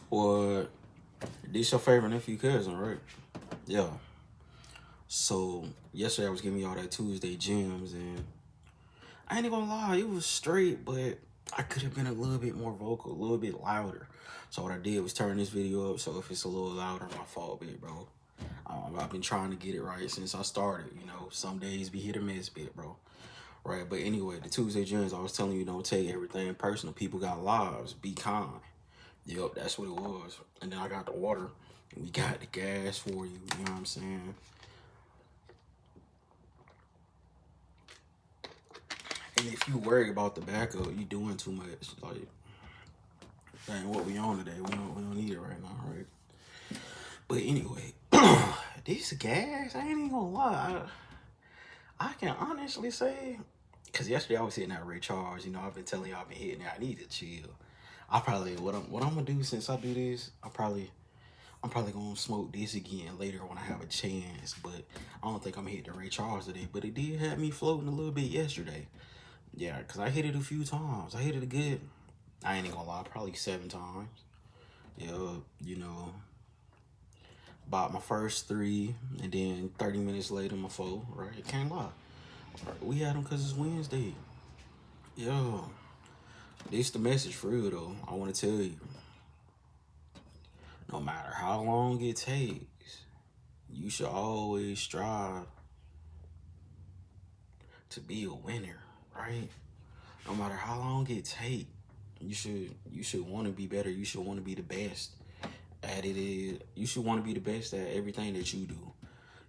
Well, this your favorite nephew cousin, right? Yeah. So yesterday I was giving y'all that Tuesday gems, and I ain't gonna lie, it was straight, but I could have been a little bit more vocal, a little bit louder. So what I did was turn this video up. So if it's a little louder, my fault, bit, bro. I've been trying to get it right since I started. You know, some days be hit or miss, bit, bro. Right, but anyway, the Tuesday gems, I was telling you, don't take everything personal. People got lives. Be kind. Yep, that's what it was. And then I got the water. And we got the gas for you. You know what I'm saying? And if you worry about the backup, you doing too much. Like, dang, what we on today? We don't need it right now, right? But anyway, this gas, I ain't even gonna lie. I can honestly say, cause yesterday I was hitting that Ray Charles. You know, I've been telling y'all I've been hitting it. I need to chill. I probably what I'm gonna do since I do this. I'm probably gonna smoke this again later when I have a chance. But I don't think I'm gonna hit the Ray Charles today. But it did have me floating a little bit yesterday. Yeah, cause I hit it a few times. I hit it a good. I ain't gonna lie, probably 7 times. Yeah, you know, bought my first three, and then 30 minutes later, my four. Right, can't lie. Right, we had them cause it's Wednesday. Yo, this the message for real though. I want to tell you, no matter how long it takes, you should always strive to be a winner, right? No matter how long it takes, you should want to be better. You should want to be the best at it. Is you should want to be the best at everything that you do.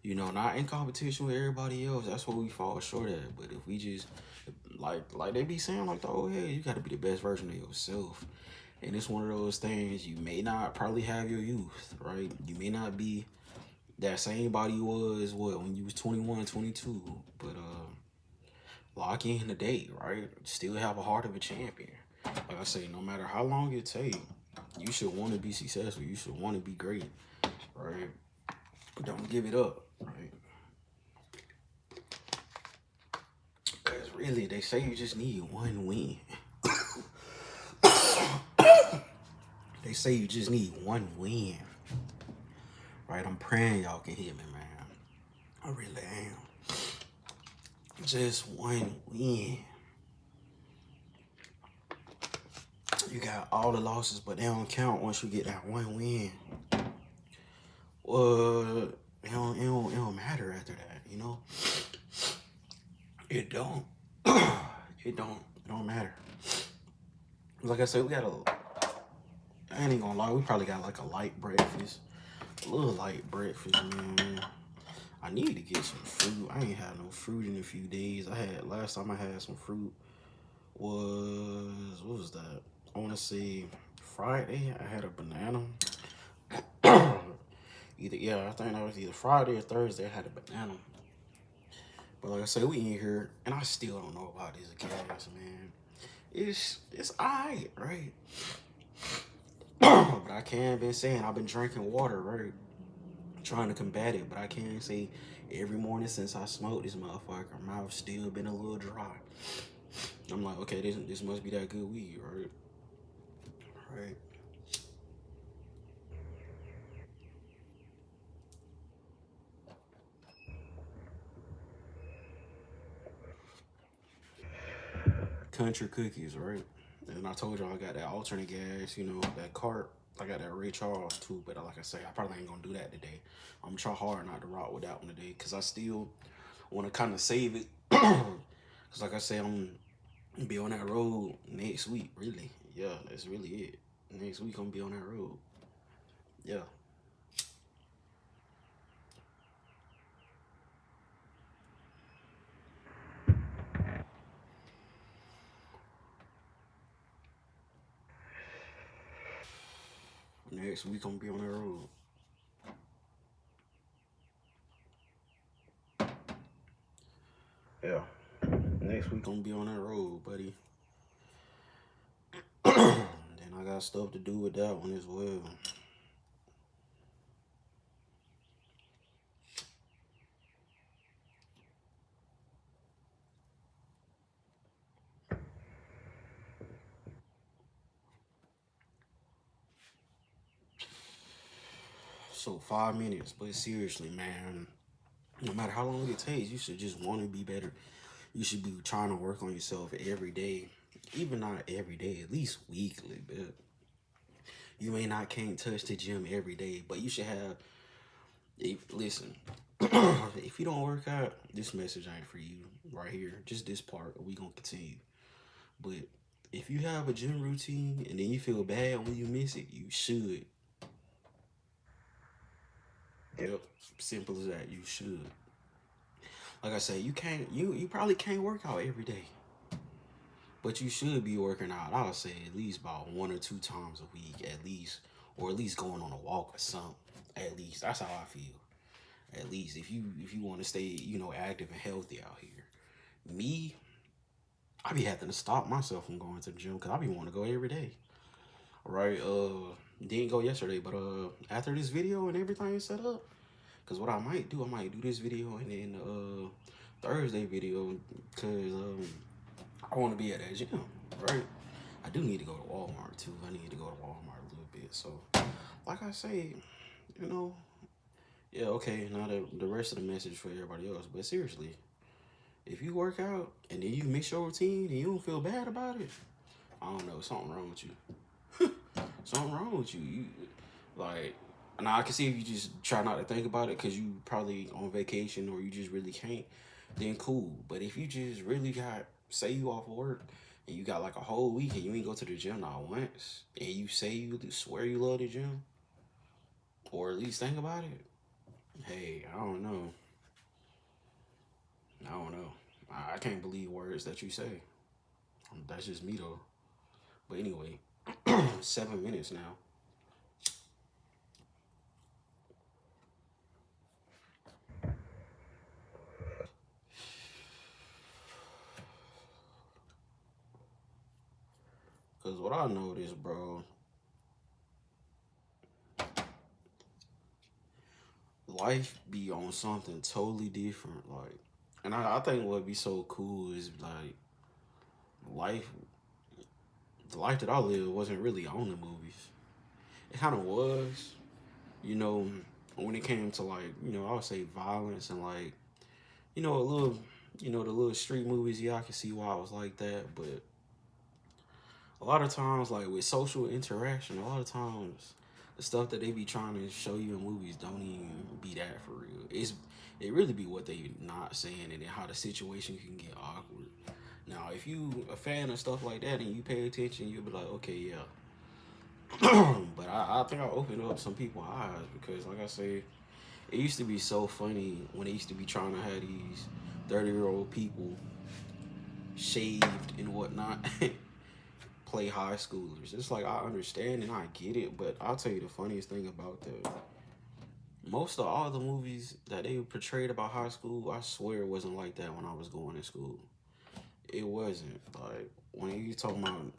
You know, not in competition with everybody else. That's what we fall short at. But if we just like they be saying like the old head, you got to be the best version of yourself. And it's one of those things you may not probably have your youth, right? You may not be that same body you was when you was 21, 22. But lock in the date, right? Still have a heart of a champion. Like I say, no matter how long it takes, you should want to be successful. You should want to be great, right? Don't give it up, right? Because really, they say you just need one win. They say you just need one win, right? I'm praying y'all can hear me, man. I really am. Just one win. You got all the losses, but they don't count once you get that one win. Well, it don't matter after that, you know? It don't. It don't matter. Like I said, I ain't gonna lie, we probably got like a light breakfast. A little light breakfast, man. I need to get some fruit. I ain't had no fruit in a few days. Last time I had some fruit what was that? I wanna say Friday. I had a banana. I think that was either Friday or Thursday. I had a banana. But like I said, we in here, and I still don't know about this gas, man. It's alright, right? But I can't been saying I've been drinking water, right? Trying to combat it, but I can't say every morning since I smoked this motherfucker, mouth still been a little dry. I'm like, okay, this must be that good weed, right? Right. Country cookies, right? And I told y'all I got that alternate gas, you know, that cart. I got that Ray Charles too, but like I say, I probably ain't gonna do that today. I'm gonna try hard not to rock with that one today, cause I still want to kind of save it. Cause like I say, I'm gonna be on that road next week. Really, yeah, that's really it. Next week I'm gonna be on that road. Yeah, next week I'm gonna be on that road. Yeah, next week I'm gonna be on that road, buddy. Then I got stuff to do with that one as well. So 5 minutes, but seriously, man, no matter how long it takes, you should just want to be better. You should be trying to work on yourself every day, even not every day, at least weekly. But you may not can't touch the gym every day, but you should have. Listen, if you don't work out, this message ain't for you right here. Just this part, we gonna continue. But if you have a gym routine and then you feel bad when you miss it, you should. Yep, simple as that. You should. Like I say, you can't. You probably can't work out every day, but you should be working out. I would say at least about 1 or 2 times a week, at least, or at least going on a walk or something. At least that's how I feel. At least if you want to stay active and healthy out here. Me, I be having to stop myself from going to the gym because I be wanting to go every day. Right? Didn't go yesterday, but after this video and everything is set up, because what I might do, this video and then Thursday video, because I want to be at that gym, right? I do need to go to Walmart too. I need to go to Walmart a little bit. So, like I say, you know, yeah, okay. Now the rest of the message for everybody else, but seriously, if you work out and then you miss your routine and you don't feel bad about it, I don't know, something wrong with you. Something wrong with you. You like, now I can see if you just try not to think about it because you probably on vacation or you just really can't. Then cool. But if you just really got, say you off of work and you got like a whole week and you ain't go to the gym not once, and you say you swear you love the gym, or at least think about it. Hey, I don't know. I don't know. I can't believe words that you say. That's just me though. But anyway, 7 minutes now. Cause what I noticed, bro, life be on something totally different. Like, and I think what be so cool is like life. The life that I live wasn't really on the movies. It kind of was, you know, when it came to like, I would say violence and like, a little, the little street movies. Yeah, I can see why it was like that, but a lot of times, like with social interaction, a lot of times the stuff that they be trying to show you in movies don't even be that for real. It really be what they not saying and then how the situation can get awkward. Now, if you a fan of stuff like that and you pay attention, you'll be like, okay, yeah. But I think I opened up some people's eyes because, like I said, it used to be so funny when they used to be trying to have these 30-year-old people shaved and whatnot play high schoolers. It's like I understand and I get it, but I'll tell you the funniest thing about that. Most of all the movies that they portrayed about high school, I swear it wasn't like that when I was going to school. It wasn't. Like when you talking about,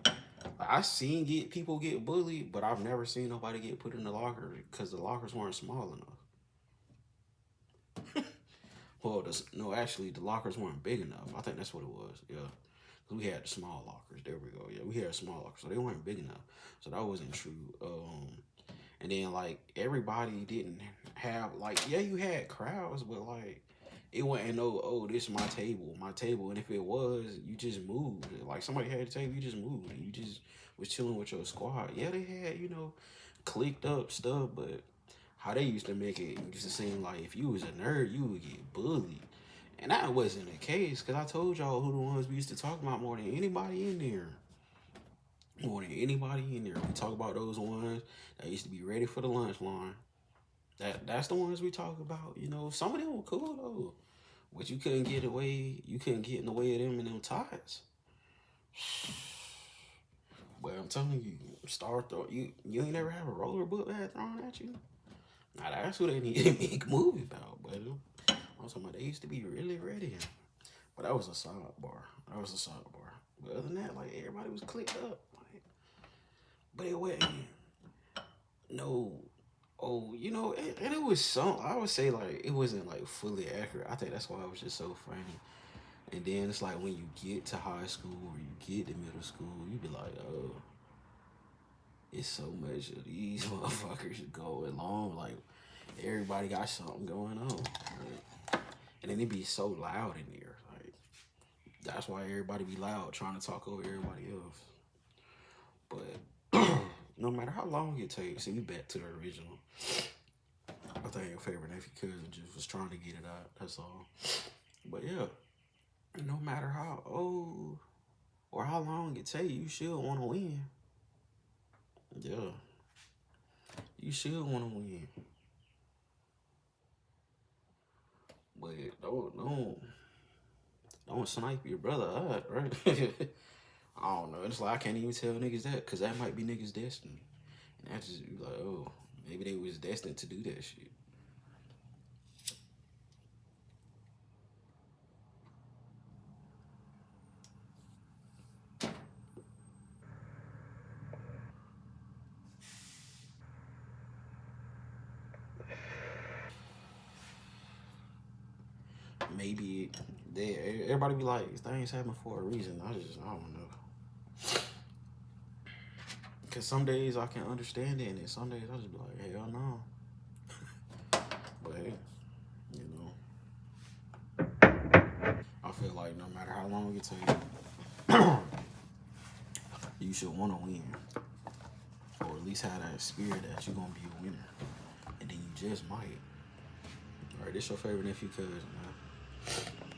I seen people get bullied, but I've never seen nobody get put in the locker because the lockers weren't small enough. Well, no, actually, the lockers weren't big enough. I think that's what it was. Yeah. We had the small lockers. There we go. Yeah, we had small lockers, so they weren't big enough. So that wasn't true. And then like everybody didn't have like, yeah, you had crowds, but like it wasn't no, oh, this is my table. And if it was, you just moved. Like somebody had a table, you just moved, and you just was chilling with your squad. Yeah, they had clicked up stuff, but how they used to make it used to seem like if you was a nerd, you would get bullied. And that wasn't the case, because I told y'all who the ones we used to talk about more than anybody in there. More than anybody in there. We talk about those ones that used to be ready for the lunch line. That's the ones we talk about. Some of them were cool though. But you couldn't get in the way of them and them ties. But I'm telling you, you ain't never have a roller book bag thrown at you. Now that's who they need to make a movie about, but I'm talking about they used to be really ready. But that was a sidebar. But other than that, like everybody was clicked up. Like, but it wasn't no, oh, and it was some. I would say like it wasn't like fully accurate. I think that's why it was just so funny. And then it's like when you get to high school or you get to middle school, you be like, oh, it's so much of these motherfuckers going on. Like Everybody got something going on. Right? And then it be so loud in there. Like, that's why everybody be loud, trying to talk over everybody else. But no matter how long it takes, see, we back to the original. I think your favorite nephew cousin just was trying to get it out. That's all. But yeah, no matter how old or how long it takes, you should want to win. Yeah, you should want to win. But don't snipe your brother out, right? I don't know. It's like I can't even tell niggas that because that might be niggas' destiny. And I just be like, oh, maybe they was destined to do that shit. Maybe everybody be like, things happen for a reason. I don't know. Cause some days I can understand it, and then some days I just be like, hell no. But hey, you know, I feel like no matter how long it takes, you should want to win, or at least have that spirit that you're gonna be a winner, and then you just might. All right, this your favorite nephew cousin.